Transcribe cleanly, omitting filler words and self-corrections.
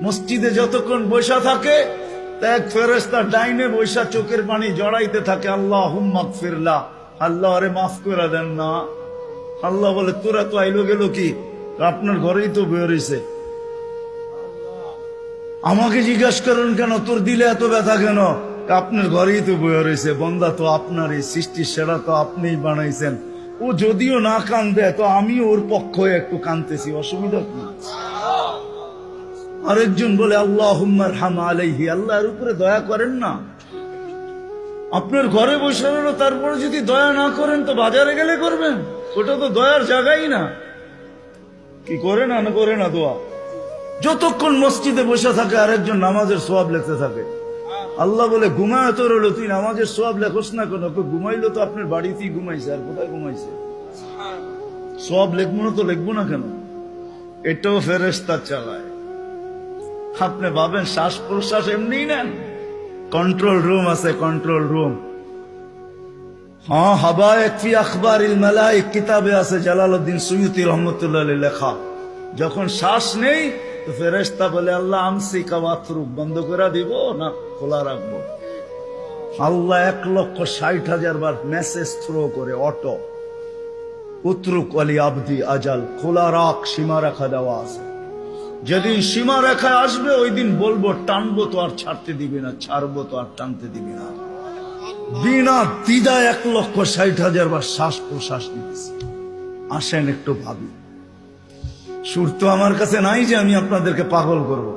মসজিদে যতক্ষণ বসা থাকে এক ফেরেশতা ডাইনে বৈশা চোখের পানি জড়াইতে থাকে, আল্লাহুম্মা গফিরলা, আল্লাহ আরে মাফ করে দেন না। আল্লাহ বলে তোরা তো আইলো গেল কি, আপনার ঘরেই তো বয়ে রয়েছে, আমাকে জিজ্ঞাসা করেন কেন তোর দিলে এত ব্যথা কেন? আপনার ঘরেই তো বয়ে রয়েছে, বন্দা তো আপনারই, সৃষ্টির সেরা তো আপনিই বানাইছেন। ও যদিও না কান্দে তো আমি ওর পক্ষ হয়ে একটু কান্দতেছি, অসুবিধা কি? আরেকজন বলে আল্লাহুম্মা আরহাম আলাইহি, আল্লাহর উপরে দয়া করেন না। আপনার ঘরে বসে রইল, তারপরে যদি দয়া না করেন তো বাজারে গেলে করবেন, ওটা তো দয়ার জায়গাই না। কি করে না করে না দোয়া? যতক্ষণ মসজিদে বসে থাকে আরেকজন নামাজের সোয়াব লিখতে থাকে। আল্লাহ বলে ঘুমায় তো রইল, তুই নামাজের সোয়াব লেখোস না কেন? ঘুমাইলো তো আপনার বাড়িতেই ঘুমাইছে, আর কোথায় ঘুমাইছে? সোয়াব লিখবো না তো লিখবো না কেন? এটাও ফেরেশতা চালায়। আপনি ভাবেন শ্বাস প্রশ্বাস এমনি নেন? কন্ট্রোল রুম আছে, কন্ট্রোল রুম। হ্যাঁ, হাবায়েক ফি আখবারিল মালায়েক কিতাবে আছে, জালালউদ্দিন সুয়ুতী রহমাতুল্লাহ আলাইহি লেখা। যখন শ্বাস নেই তো ফেরেশতা বলে আল্লাহ আমসিকা ওয়াতরুক, বন্ধ করে দিব না খোলা রাখবো? আল্লাহ 1,60,000 বার মেসেজ থ্রো করে, অটো উতরুক আলী আবদি আজাল, খোলা রাখ, সীমা রেখা দেওয়া আছে। যেদিন সীমা রেখায় আসবে ওই দিন বলবো টানবো তো আর ছাড়তে দিবি না, ছাড়বো তো আর টানতে দিবি না। বিনা দ্বিধায় 1,60,000 বার শ্বাস প্রশ্বাস নিতেছি। আসেন একটু ভাবি। সুর তো আমার কাছে নাই যে আমি আপনাদেরকে পাগল করব।